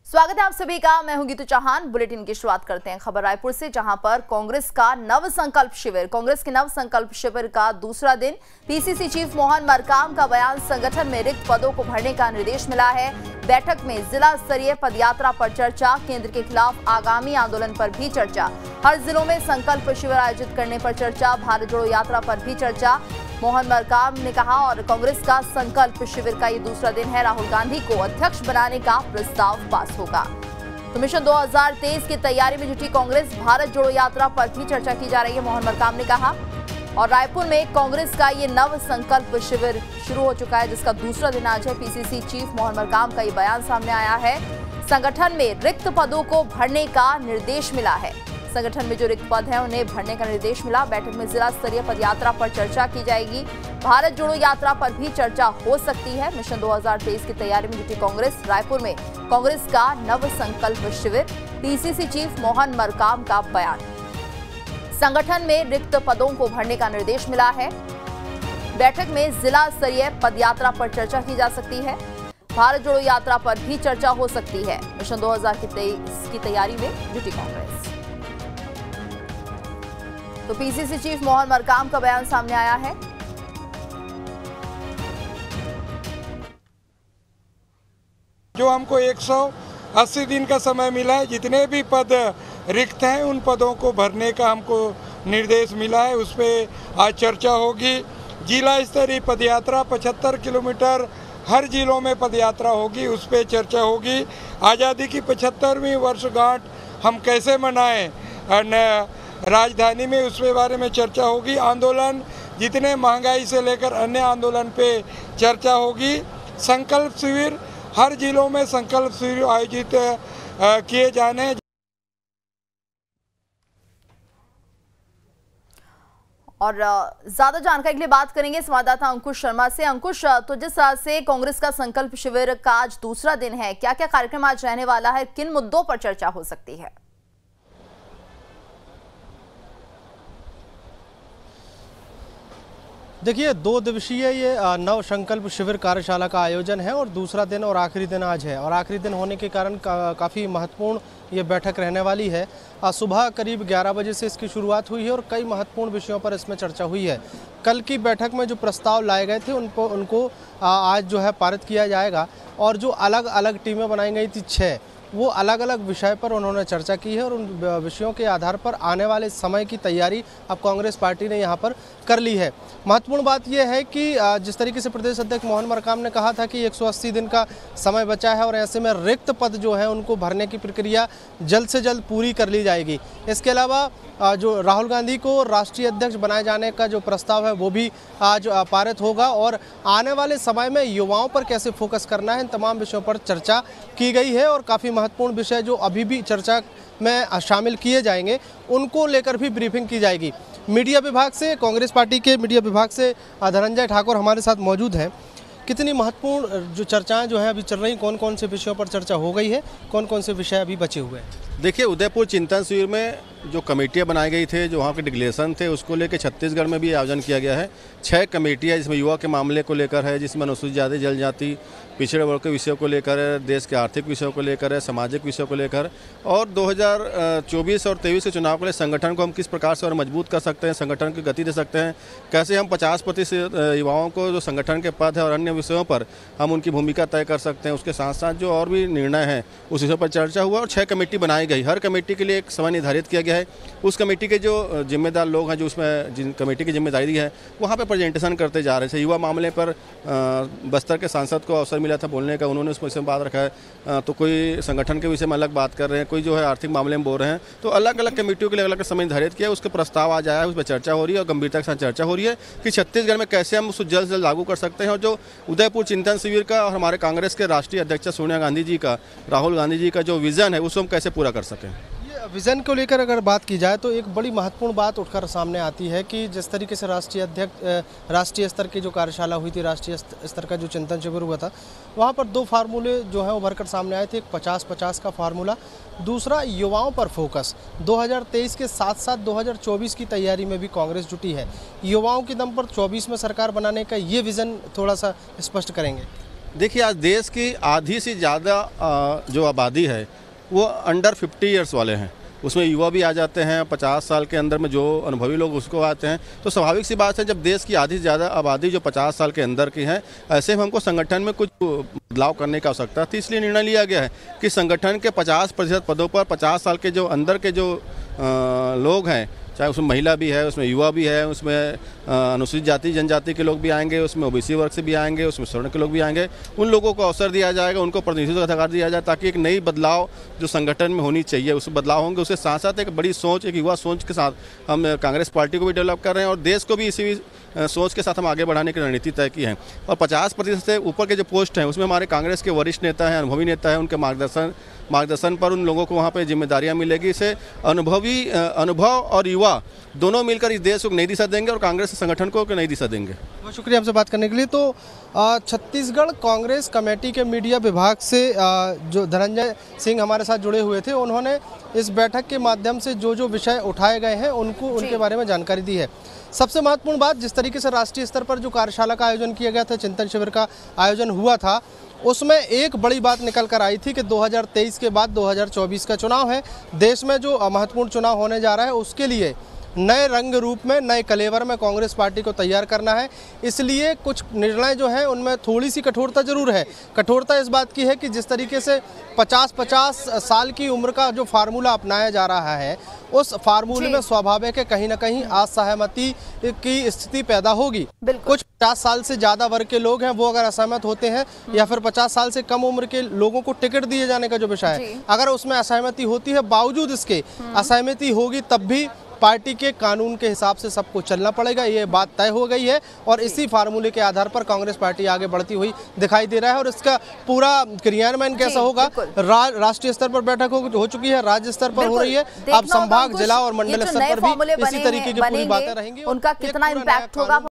स्वागत है आप सभी का। मैं हूं गीतू चौहान। बुलेटिन की शुरुआत करते हैं खबर रायपुर से, जहां पर कांग्रेस का नव संकल्प शिविर का दूसरा दिन। पीसीसी चीफ मोहन मरकाम का बयान, संगठन में रिक्त पदों को भरने का निर्देश मिला है। बैठक में जिला स्तरीय पदयात्रा पर चर्चा, केंद्र के खिलाफ आगामी आंदोलन पर भी चर्चा, हर जिलों में संकल्प शिविर आयोजित करने पर चर्चा, भारत जोड़ो यात्रा पर भी चर्चा। मोहन मरकाम ने कहा और कांग्रेस का संकल्प शिविर का ये दूसरा दिन है। राहुल गांधी को अध्यक्ष बनाने का प्रस्ताव पास होगा। तो मिशन 2023 की तैयारी में जुटी कांग्रेस, भारत जोड़ो यात्रा पर भी चर्चा की जा रही है, मोहन मरकाम ने कहा। और रायपुर में कांग्रेस का ये नव संकल्प शिविर शुरू हो चुका है, जिसका दूसरा दिन आज है। पीसीसी चीफ मोहन मरकाम का ये बयान सामने आया है। संगठन में रिक्त पदों को भरने का निर्देश मिला है। संगठन में जो रिक्त पद हैं उन्हें भरने का निर्देश मिला। बैठक में जिला स्तरीय पदयात्रा पर चर्चा की जाएगी। भारत जोड़ो यात्रा पर भी चर्चा हो सकती है। मिशन 2023 की तैयारी में जुटी कांग्रेस, रायपुर में कांग्रेस का नव संकल्प शिविर, पीसीसी चीफ मोहन मरकाम का बयान। संगठन में रिक्त पदों को भरने का निर्देश मिला है। बैठक में जिला स्तरीय पदयात्रा पर चर्चा की जा सकती है। भारत जोड़ो यात्रा पर भी चर्चा हो सकती है। मिशन 2023 की तैयारी में जुटी कांग्रेस। तो पीसीसी चीफ मोहन मरकाम का बयान सामने आया है। जो हमको 180 दिन का समय मिला है, जितने भी पद रिक्त हैं उन पदों को भरने का हमको निर्देश मिला है। उस पर आज चर्चा होगी। जिला स्तरीय पदयात्रा 75 किलोमीटर हर जिलों में पदयात्रा होगी, उस पर चर्चा होगी। आज़ादी की 75वीं वर्षगांठ हम कैसे मनाएं राजधानी में, उस बारे में चर्चा होगी। आंदोलन, जितने महंगाई से लेकर अन्य आंदोलन पे चर्चा होगी। संकल्प शिविर, हर जिलों में संकल्प शिविर आयोजित किए जाने। और ज्यादा जानकारी के लिए बात करेंगे संवाददाता अंकुश शर्मा से। अंकुश, तो जिस तरह से कांग्रेस का संकल्प शिविर का आज दूसरा दिन है, क्या क्या कार्यक्रम आज रहने वाला है, किन मुद्दों पर चर्चा हो सकती है? देखिए, 2 दिवसीय ये नव संकल्प शिविर कार्यशाला का आयोजन है और दूसरा दिन और आखिरी दिन आज है। और आखिरी दिन होने के कारण काफ़ी महत्वपूर्ण ये बैठक रहने वाली है। सुबह करीब 11 बजे से इसकी शुरुआत हुई है और कई महत्वपूर्ण विषयों पर इसमें चर्चा हुई है। कल की बैठक में जो प्रस्ताव लाए गए थे उनको आज जो है पारित किया जाएगा। और जो अलग अलग टीमें बनाई गई थी 6, वो अलग अलग विषय पर उन्होंने चर्चा की है और उन विषयों के आधार पर आने वाले समय की तैयारी अब कांग्रेस पार्टी ने यहाँ पर कर ली है। महत्वपूर्ण बात यह है कि जिस तरीके से प्रदेश अध्यक्ष मोहन मरकाम ने कहा था कि 180 दिन का समय बचा है और ऐसे में रिक्त पद जो है उनको भरने की प्रक्रिया जल्द से जल्द पूरी कर ली जाएगी। इसके अलावा जो राहुल गांधी को राष्ट्रीय अध्यक्ष बनाए जाने का जो प्रस्ताव है वो भी आज पारित होगा। और आने वाले समय में युवाओं पर कैसे फोकस करना है, इन तमाम विषयों पर चर्चा की गई है। और काफ़ी महत्वपूर्ण विषय जो अभी भी चर्चा में शामिल किए जाएंगे उनको लेकर भी ब्रीफिंग की जाएगी। मीडिया विभाग से, कांग्रेस पार्टी के मीडिया विभाग से धनंजय ठाकुर हमारे साथ मौजूद हैं। कितनी महत्वपूर्ण जो चर्चाएं जो हैं अभी चल रही, कौन कौन से विषयों पर चर्चा हो गई है, कौन कौन से विषय अभी बचे हुए हैं? देखिए, उदयपुर चिंतन शिविर में जो कमेटियां बनाई गई थे, जो वहाँ के डिक्लेरेशन थे, उसको लेकर छत्तीसगढ़ में भी आयोजन किया गया है। 6 कमेटियां, जिसमें युवा के मामले को लेकर है, जिसमें अनुसूचित जाति जनजाति, पिछड़े वर्ग के विषयों को लेकर है, देश के आर्थिक विषयों को लेकर है, सामाजिक विषयों को लेकर, और 2024 और 23 के चुनाव के लिए संगठन को हम किस प्रकार से और मजबूत कर सकते हैं, संगठन की गति दे सकते हैं, कैसे हम 50% युवाओं को जो संगठन के पद है और अन्य विषयों पर हम उनकी भूमिका तय कर सकते हैं। उसके साथ साथ जो और भी निर्णय हैं उस विषय पर चर्चा हुआ और 6 कमेटी बनाई गई। हर कमेटी के लिए एक समय निर्धारित किया गया है। उस कमेटी के जो जिम्मेदार लोग हैं, जो उसमें जिन कमेटी की जिम्मेदारी है, वहाँ पर प्रेजेंटेशन करते जा रहे थे। युवा मामले पर बस्तर के सांसद को अवसर मिला था बोलने का, उन्होंने उस विषय में बात रखा है। तो कोई संगठन के विषय में अलग बात कर रहे हैं, कोई जो है आर्थिक मामले में बोल रहे हैं। तो अलग अलग कमेटियों के लिए अलग अलग समय निर्धारित किया, उसके प्रस्ताव आज आया है, उस पर चर्चा हो रही है और गंभीरता के साथ चर्चा हो रही है कि छत्तीसगढ़ में कैसे हम उसको जल्द से जल्द लागू कर सकते हैं। और जो उदयपुर चिंतन शिविर का और हमारे कांग्रेस के राष्ट्रीय अध्यक्ष सोनिया गांधी जी का, राहुल गांधी जी का जो विजन है, उसको हम कैसे पूरा कर सकें। विजन को लेकर अगर बात की जाए तो एक बड़ी महत्वपूर्ण बात उठकर सामने आती है कि जिस तरीके से राष्ट्रीय स्तर की जो कार्यशाला हुई थी, राष्ट्रीय स्तर का जो चिंतन शिविर हुआ था, वहाँ पर 2 फार्मूले जो हैं उभर कर सामने आए थे। एक 50-50 का फार्मूला, दूसरा युवाओं पर फोकस। 2023 के साथ साथ 2024 की तैयारी में भी कांग्रेस जुटी है। युवाओं के दम पर 24 में सरकार बनाने का ये विजन थोड़ा सा स्पष्ट करेंगे। देखिए, आज देश की आधी से ज़्यादा जो आबादी है वो अंडर 50 ईयर्स वाले हैं। उसमें युवा भी आ जाते हैं, 50 साल के अंदर में जो अनुभवी लोग उसको आते हैं। तो स्वाभाविक सी बात है, जब देश की आधी से ज़्यादा आबादी जो 50 साल के अंदर की है, ऐसे में हमको संगठन में कुछ बदलाव करने की आवश्यकता थी। इसलिए निर्णय लिया गया है कि संगठन के 50% पदों पर 50 साल के जो अंदर के जो लोग हैं, चाहे उसमें महिला भी है, उसमें युवा भी है, उसमें अनुसूचित जाति जनजाति के लोग भी आएंगे, उसमें ओबीसी वर्ग से भी आएंगे, उसमें सवर्ण के लोग भी आएंगे। उन लोगों को अवसर दिया जाएगा, उनको प्रतिनिधित्व का अधिकार दिया जाए, ताकि एक नई बदलाव जो संगठन में होनी चाहिए उस बदलाव होंगे। उसके साथ साथ एक बड़ी सोच, एक युवा सोच के साथ हम कांग्रेस पार्टी को भी डेवलप कर रहे हैं और देश को भी इसी सोच के साथ हम आगे बढ़ाने की रणनीति तय की है। और 50% से ऊपर के जो पोस्ट हैं उसमें हमारे कांग्रेस के वरिष्ठ नेता हैं, अनुभवी नेता हैं, उनके मार्गदर्शन पर उन लोगों को वहाँ पे जिम्मेदारियाँ मिलेगी। इससे अनुभव और युवा दोनों मिलकर इस देश को नई दिशा देंगे और कांग्रेस संगठन को नई दिशा देंगे। बहुत शुक्रिया आपसे बात करने के लिए। तो छत्तीसगढ़ कांग्रेस कमेटी के मीडिया विभाग से जो धनंजय सिंह हमारे साथ जुड़े हुए थे, उन्होंने इस बैठक के माध्यम से जो विषय उठाए गए हैं उनके बारे में जानकारी दी है। सबसे महत्वपूर्ण बात, जिस तरीके से राष्ट्रीय स्तर पर जो कार्यशाला का आयोजन किया गया था, चिंतन शिविर का आयोजन हुआ था, उसमें एक बड़ी बात निकल कर आई थी कि 2023 के बाद 2024 का चुनाव है। देश में जो महत्वपूर्ण चुनाव होने जा रहा है उसके लिए नए रंग रूप में, नए कलेवर में कांग्रेस पार्टी को तैयार करना है। इसलिए कुछ निर्णय जो हैं उनमें थोड़ी सी कठोरता जरूर है। कठोरता इस बात की है कि जिस तरीके से 50-50 साल की उम्र का जो फार्मूला अपनाया जा रहा है, उस फार्मूले में स्वाभाविक है कहीं ना कहीं असहमति की स्थिति पैदा होगी। कुछ 50 साल से ज़्यादा वर्ग के लोग हैं, वो अगर असहमत होते हैं या फिर 50 साल से कम उम्र के लोगों को टिकट दिए जाने का जो विषय है, अगर उसमें असहमति होती है, बावजूद इसके असहमति होगी तब भी पार्टी के कानून के हिसाब से सबको चलना पड़ेगा। ये बात तय हो गई है और इसी फार्मूले के आधार पर कांग्रेस पार्टी आगे बढ़ती हुई दिखाई दे रहा है। और इसका पूरा क्रियान्वयन कैसा होगा, राष्ट्रीय स्तर पर बैठक हो चुकी है, राज्य स्तर पर हो रही है, अब संभाग, जिला और मंडल स्तर पर भी इसी तरीके की पूरी बातें रहेंगी। उनका कितना इम्पैक्ट होगा